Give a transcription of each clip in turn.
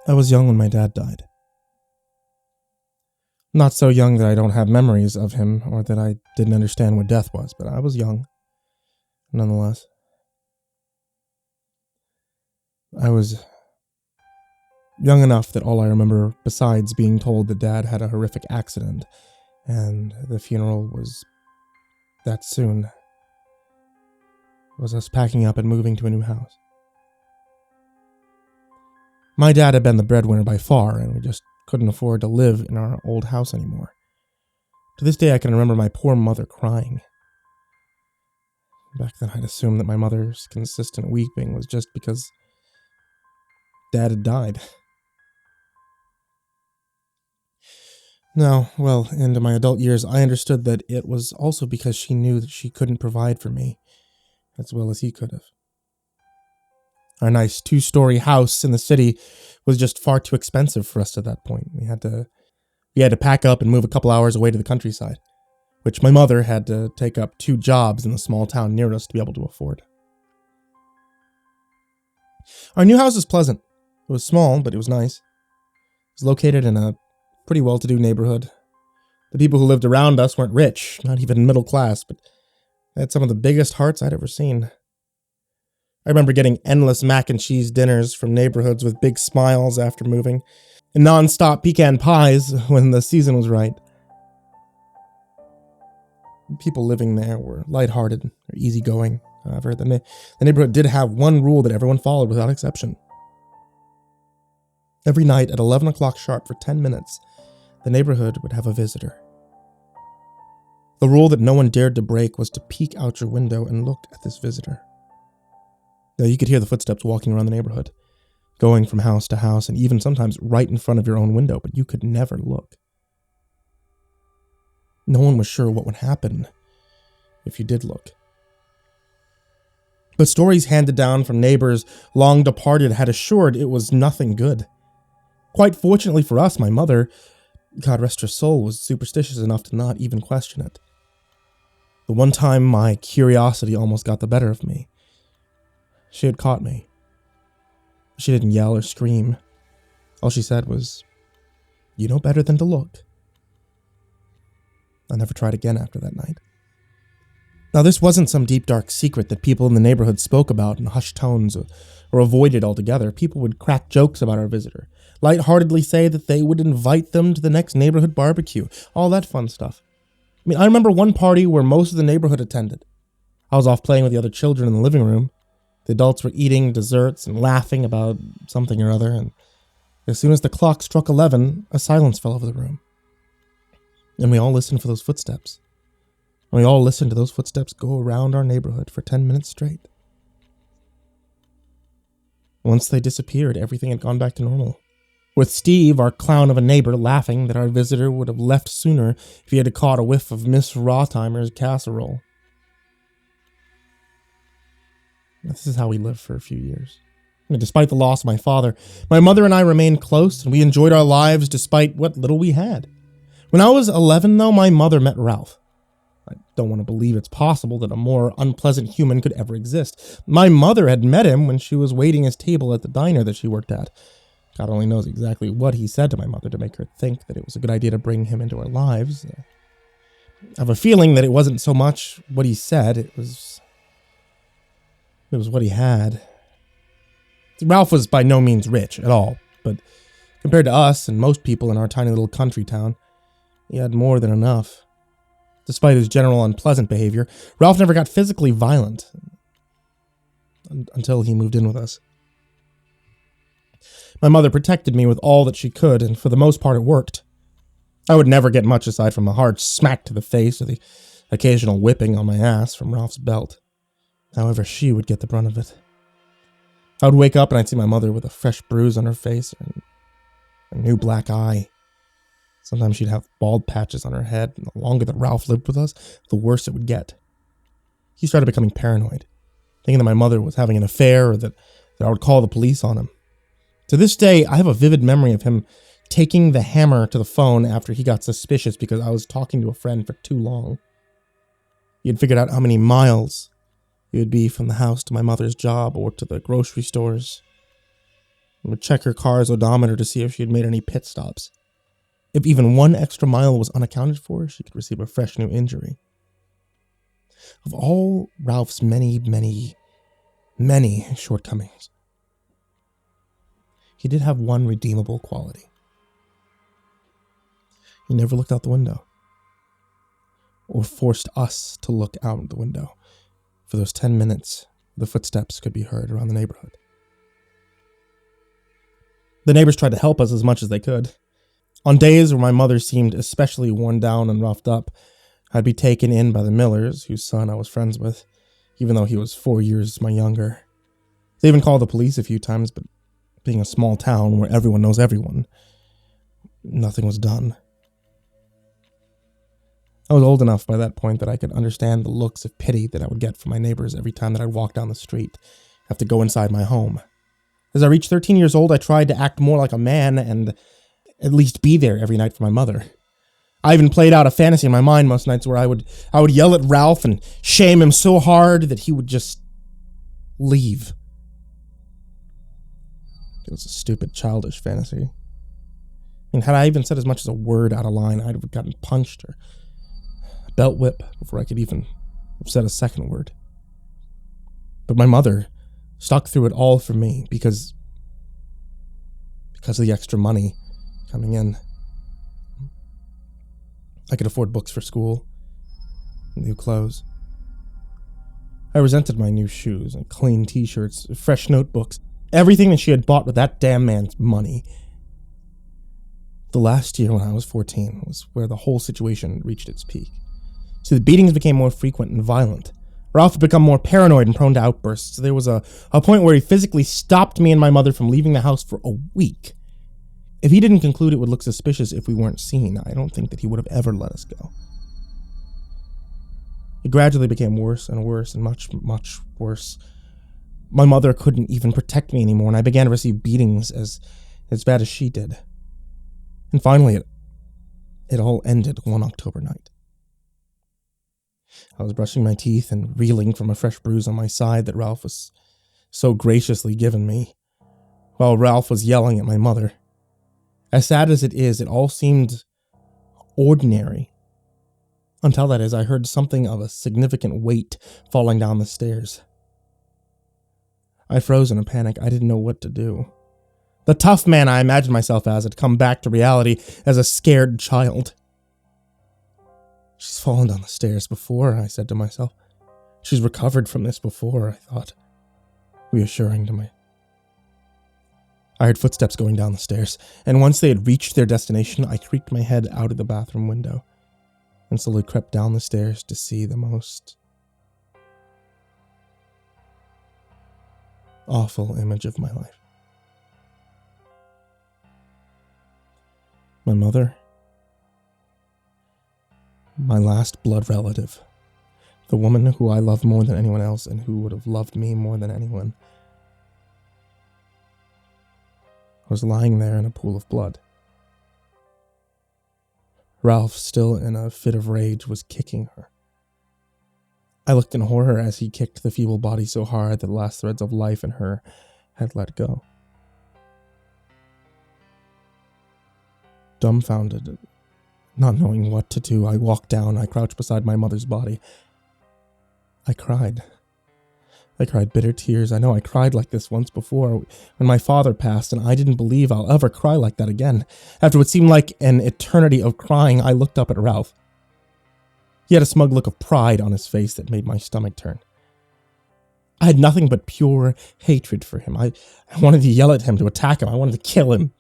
I was young when my dad died. Not so young that I don't have memories of him or that I didn't understand what death was, but I was young, nonetheless. I was young enough that all I remember, besides being told that Dad had a horrific accident and the funeral was that soon, was us packing up and moving to a new house. My dad had been the breadwinner by far, and we just couldn't afford to live in our old house anymore. To this day, I can remember my poor mother crying. Back then, I'd assumed that my mother's consistent weeping was just because Dad had died. Now, well, into my adult years, I understood that it was also because she knew that she couldn't provide for me as well as he could have. Our nice 2-story house in the city was just far too expensive for us at that point. We had to pack up and move a couple hours away to the countryside, which my mother had to take up 2 jobs in the small town near us to be able to afford. Our new house was pleasant. It was small, but it was nice. It was located in a pretty well-to-do neighborhood. The people who lived around us weren't rich, not even middle class, but they had some of the biggest hearts I'd ever seen. I remember getting endless mac and cheese dinners from neighborhoods with big smiles after moving, and non-stop pecan pies when the season was right. People living there were lighthearted or easygoing. However, the neighborhood did have one rule that everyone followed without exception. Every night at 11 o'clock sharp for 10 minutes, the neighborhood would have a visitor. The rule that no one dared to break was to peek out your window and look at this visitor. Now, you could hear the footsteps walking around the neighborhood, going from house to house, and even sometimes right in front of your own window, but you could never look. No one was sure what would happen if you did look. But stories handed down from neighbors long departed had assured it was nothing good. Quite fortunately for us, my mother, God rest her soul, was superstitious enough to not even question it. The one time my curiosity almost got the better of me, she had caught me. She didn't yell or scream. All she said was, "You know better than to look." I never tried again after that night. Now, this wasn't some deep, dark secret that people in the neighborhood spoke about in hushed tones or avoided altogether. People would crack jokes about our visitor, lightheartedly say that they would invite them to the next neighborhood barbecue, all that fun stuff. I mean, I remember one party where most of the neighborhood attended. I was off playing with the other children in the living room. The adults were eating desserts and laughing about something or other, and as soon as the clock struck 11, a silence fell over the room. And we all listened for those footsteps. And we all listened to those footsteps go around our neighborhood for 10 minutes straight. Once they disappeared, everything had gone back to normal. With Steve, our clown of a neighbor, laughing that our visitor would have left sooner if he had caught a whiff of Miss Rothheimer's casserole. This is how we lived for a few years. And despite the loss of my father, my mother and I remained close, and we enjoyed our lives despite what little we had. When I was 11, though, my mother met Ralph. I don't want to believe it's possible that a more unpleasant human could ever exist. My mother had met him when she was waiting his table at the diner that she worked at. God only knows exactly what he said to my mother to make her think that it was a good idea to bring him into our lives. I have a feeling that it wasn't so much what he said, it was what he had. Ralph was by no means rich at all, but compared to us and most people in our tiny little country town, he had more than enough. Despite his general unpleasant behavior, Ralph never got physically violent until he moved in with us. My mother protected me with all that she could, and for the most part it worked. I would never get much aside from a hard smack to the face or the occasional whipping on my ass from Ralph's belt. However, she would get the brunt of it. I would wake up and I'd see my mother with a fresh bruise on her face and a new black eye. Sometimes she'd have bald patches on her head, and the longer that Ralph lived with us, the worse it would get. He started becoming paranoid, thinking that my mother was having an affair or that I would call the police on him. To this day, I have a vivid memory of him taking the hammer to the phone after he got suspicious because I was talking to a friend for too long. He had figured out how many miles it would be from the house to my mother's job or to the grocery stores. I would check her car's odometer to see if she had made any pit stops. If even one extra mile was unaccounted for, she could receive a fresh new injury. Of all Ralph's many, many, many shortcomings, he did have one redeemable quality. He never looked out the window, or forced us to look out the window for those 10 minutes the footsteps could be heard around the neighborhood. The neighbors tried to help us as much as they could. On days where my mother seemed especially worn down and roughed up, I'd be taken in by the Millers, whose son I was friends with, even though he was 4 years my younger. They even called the police a few times, but being a small town where everyone knows everyone, nothing was done. I was old enough by that point that I could understand the looks of pity that I would get from my neighbors every time that I'd walk down the street, have to go inside my home. As I reached 13 years old, I tried to act more like a man and at least be there every night for my mother. I even played out a fantasy in my mind most nights where I would yell at Ralph and shame him so hard that he would just leave. It was a stupid, childish fantasy. And had I even said as much as a word out of line, I'd have gotten punched or a belt whip before I could even have said a second word. But my mother stuck through it all for me because of the extra money coming in. I could afford books for school, new clothes. I resented my new shoes and clean t-shirts, fresh notebooks, everything that she had bought with that damn man's money. The last year when I was 14 was where the whole situation reached its peak. So the beatings became more frequent and violent. Ralph had become more paranoid and prone to outbursts. There was a point where he physically stopped me and my mother from leaving the house for a week. If he didn't conclude it would look suspicious if we weren't seen, I don't think that he would have ever let us go. It gradually became worse and worse and much, much worse. My mother couldn't even protect me anymore, and I began to receive beatings as bad as she did. And finally, it all ended one October night. I was brushing my teeth and reeling from a fresh bruise on my side that Ralph was so graciously given me, while Ralph was yelling at my mother. As sad as it is, it all seemed ordinary. Until that is, I heard something of a significant weight falling down the stairs. I froze in a panic. I didn't know what to do. The tough man I imagined myself as had come back to reality as a scared child. She's fallen down the stairs before, I said to myself. She's recovered from this before, I thought, reassuring to me. I heard footsteps going down the stairs, and once they had reached their destination, I creaked my head out of the bathroom window and slowly crept down the stairs to see the most awful image of my life. My mother, my last blood relative, the woman who I loved more than anyone else and who would have loved me more than anyone, was lying there in a pool of blood. Ralph, still in a fit of rage, was kicking her. I looked in horror as he kicked the feeble body so hard that the last threads of life in her had let go. Dumbfounded, not knowing what to do, I walked down. I crouched beside my mother's body. I cried. I cried bitter tears. I know I cried like this once before when my father passed, and I didn't believe I'll ever cry like that again. After what seemed like an eternity of crying, I looked up at Ralph. He had a smug look of pride on his face that made my stomach turn. I had nothing but pure hatred for him. I wanted to yell at him, to attack him. I wanted to kill him.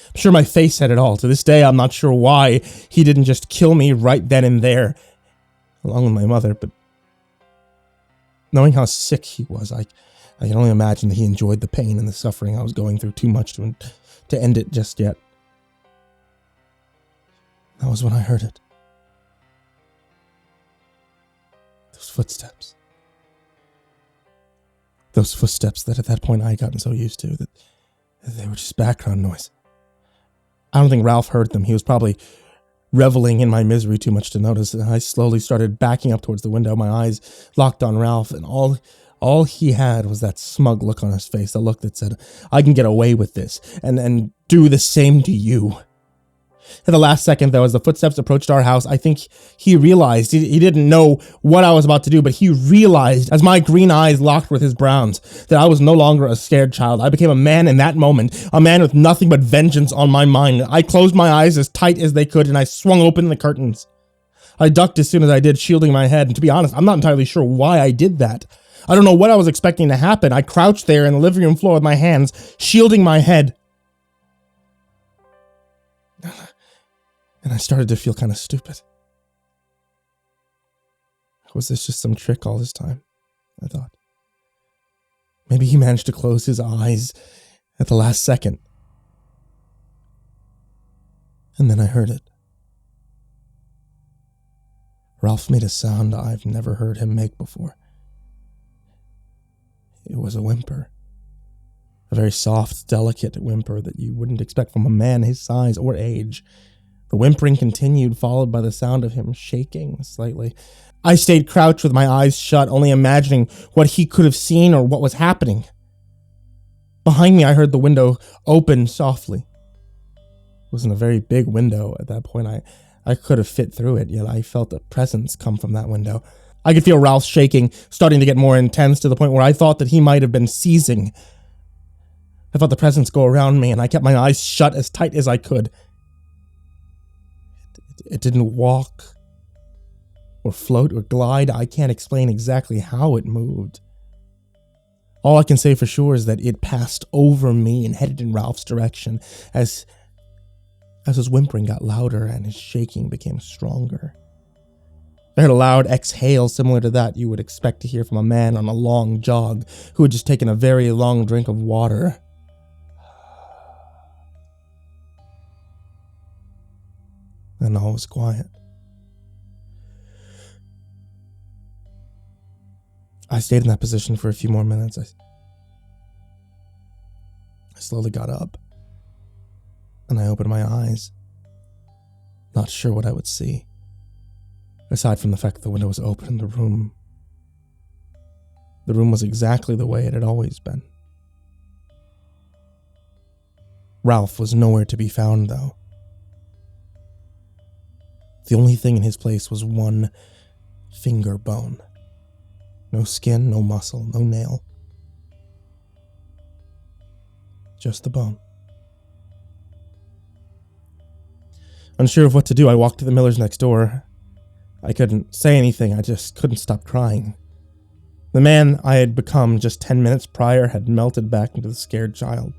I'm sure my face said it all. To this day, I'm not sure why he didn't just kill me right then and there, along with my mother, but knowing how sick he was, I can only imagine that he enjoyed the pain and the suffering I was going through too much to end it just yet. That was when I heard it. Those footsteps. Those footsteps that at that point I had gotten so used to that they were just background noise. I don't think Ralph heard them. He was probably reveling in my misery too much to notice. I slowly started backing up towards the window, my eyes locked on Ralph, and all All he had was that smug look on his face, the look that said, I can get away with this, and do the same to you. At the last second, though, as the footsteps approached our house, I think he realized, he didn't know what I was about to do, but he realized, as my green eyes locked with his browns, that I was no longer a scared child. I became a man in that moment, a man with nothing but vengeance on my mind. I closed my eyes as tight as they could, and I swung open the curtains. I ducked as soon as I did, shielding my head, and to be honest, I'm not entirely sure why I did that. I don't know what I was expecting to happen. I crouched there in the living room floor with my hands, shielding my head. And I started to feel kind of stupid. Was this just some trick all this time? I thought. Maybe he managed to close his eyes at the last second. And then I heard it. Ralph made a sound I've never heard him make before. It was a whimper. A very soft, delicate whimper that you wouldn't expect from a man his size or age. The whimpering continued, followed by the sound of him shaking slightly. I stayed crouched with my eyes shut, only imagining what he could have seen or what was happening. Behind me, I heard the window open softly. It wasn't a very big window at that point. I could have fit through it, yet I felt a presence come from that window. I could feel Ralph's shaking, starting to get more intense to the point where I thought that he might have been seizing. I felt the presence go around me, and I kept my eyes shut as tight as I could. It didn't walk, or float, or glide. I can't explain exactly how it moved. All I can say for sure is that it passed over me and headed in Ralph's direction as his whimpering got louder and his shaking became stronger. I heard a loud exhale similar to that you would expect to hear from a man on a long jog who had just taken a very long drink of water. And all was quiet. I stayed in that position for a few more minutes. I slowly got up, and I opened my eyes, not sure what I would see. Aside from the fact that the window was open in the room was exactly the way it had always been. Ralph was nowhere to be found, though. The only thing in his place was one finger bone. No skin, no muscle, no nail. Just the bone. Unsure of what to do, I walked to the Millers next door. I couldn't say anything, I just couldn't stop crying. The man I had become just 10 minutes prior had melted back into the scared child.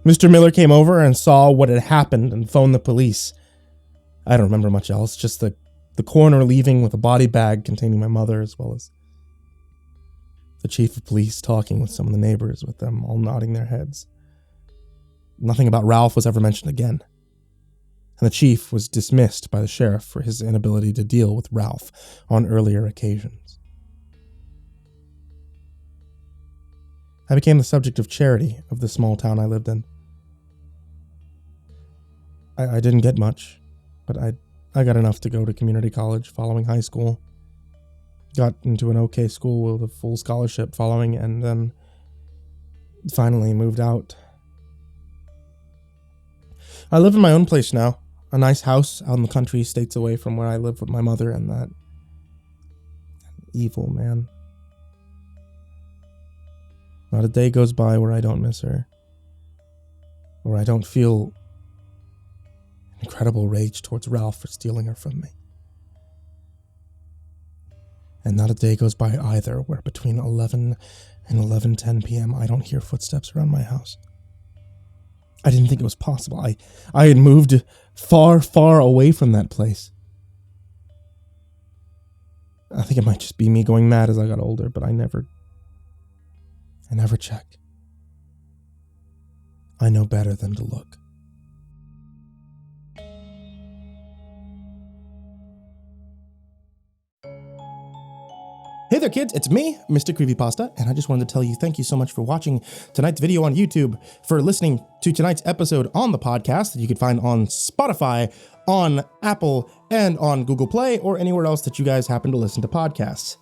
Mr. Miller came over and saw what had happened and phoned the police. I don't remember much else, just the coroner leaving with a body bag containing my mother, as well as the chief of police talking with some of the neighbors, with them all nodding their heads. Nothing about Ralph was ever mentioned again, and the chief was dismissed by the sheriff for his inability to deal with Ralph on earlier occasions. I became the subject of charity of the small town I lived in. I didn't get much, but I got enough to go to community college following high school. Got into an okay school with a full scholarship following, and then finally moved out. I live in my own place now. A nice house out in the country, states away from where I live with my mother and that evil man. Not a day goes by where I don't miss her, or I don't feel incredible rage towards Ralph for stealing her from me. And not a day goes by either where between 11 and 11:10 p.m. I don't hear footsteps around my house. I didn't think it was possible. I had moved far, far away from that place. I think it might just be me going mad as I got older, but I never check. I know better than to look. Hey there kids, it's me, Mrcreepypasta, and I just wanted to tell you thank you so much for watching tonight's video on YouTube, for listening to tonight's episode on the podcast that you could find on Spotify, on Apple, and on Google Play, or anywhere else that you guys happen to listen to podcasts.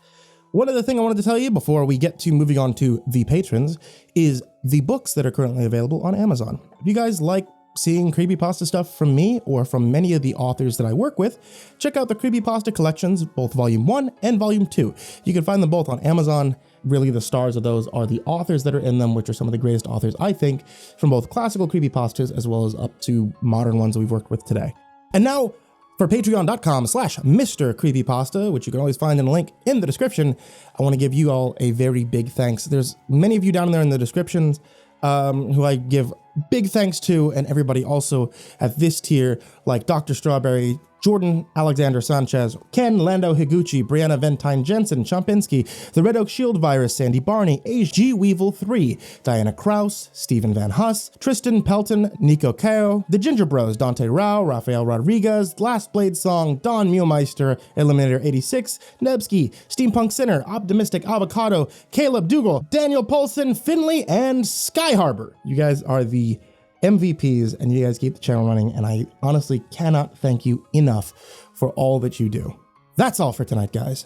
One other thing I wanted to tell you before we get to moving on to the patrons is the books that are currently available on Amazon. If you guys like seeing creepypasta stuff from me or from many of the authors that I work with, check out the Creepypasta collections, both Volume 1 and Volume 2. You can find them both on Amazon. Really, the stars of those are the authors that are in them, which are some of the greatest authors, I think, from both classical creepypastas as well as up to modern ones that we've worked with today. And now, for patreon.com/Mrcreepypasta, which you can always find in a link in the description, I want to give you all a very big thanks. There's many of you down there in the descriptions who I give big thanks to, and everybody also at this tier, like Dr. Strawberry, Jordan Alexander Sanchez, Ken, Lando Higuchi, Brianna Van Tine-Janzen, Chompski, TheRedOakShieldVirus, Sindee Barney, G Weevil 3, Diana Kraus, Stephen VanHuss, Tristain Pelton, Nico, kaeo, TheGingerBroz, Dante Rowe, Raphael Rodriguez, Lastbladesong, Don Meulmeester, Eliminator 86, Nebsky, SteampunkSinner, OptimisticAvacado, Kaleb Dougal, Daniel Poulsen, Finley, and Sky Harbor. You guys are the MVPs, and you guys keep the channel running, and I honestly cannot thank you enough for all that you do. That's all for tonight, guys.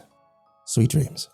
Sweet dreams.